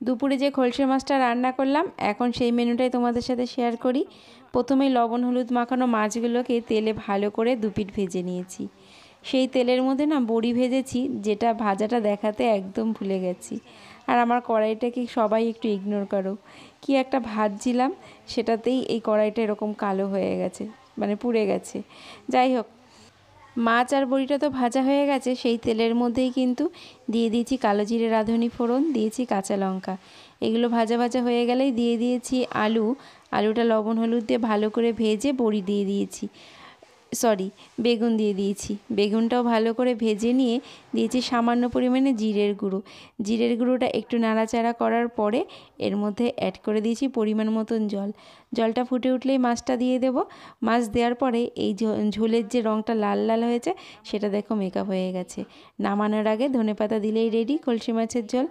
দুপুরে যে খলসে মাছটা রান্না করলাম এখন সেই মেনুটাই তোমাদের সাথে শেয়ার করি। প্রথমেই লবণ হলুদ মাখানো মাছগুলোকে তেলে ভালো করে দুপিঠ ভেজে নিয়েছি। সেই তেলের মধ্যে না বড়ি ভেজেছি, যেটা ভাজাটা দেখাতে একদম ভুলে গেছি। আর আমার কড়াইটাকে সবাই একটু ইগনোর করো, কি একটা ভাজছিলাম সেটাতেই এই কড়াইটা এরকম কালো হয়ে গেছে, মানে পুড়ে গেছে। যাই হোক, মাছ আর বড়িটা তো ভাজা হয়ে গেছে। সেই তেলের মধ্যেই কিন্তু দিয়ে দিয়েছি কালো জিরে রাঁধুনি ফোড়ন, দিয়েছি কাঁচা লঙ্কা। এগুলো ভাজা ভাজা হয়ে গেলেই দিয়ে দিয়েছি আলুটা লবণ হলুদ দিয়ে ভালো করে ভেজে বড়ি দিয়ে দিয়েছি, বেগুন দিয়ে দিয়েছি। বেগুনটাও ভালো করে ভেজে নিয়ে দিয়েছি সামান্য পরিমাণে জিরের গুঁড়োটা একটু নাড়াচাড়া করার পরে এর মধ্যে অ্যাড করে দিয়েছি পরিমাণ মতন জল। জলটা ফুটে উঠলেই মাছটা দিয়ে দেব। মাছ দেওয়ার পরে এই ঝোলের যে রঙটা লাল লাল হয়েছে সেটা দেখো মেকআপ হয়ে গেছে। নামানোর আগে ধনেপাতা দিলেই রেডি কলসি মাছের ঝোল।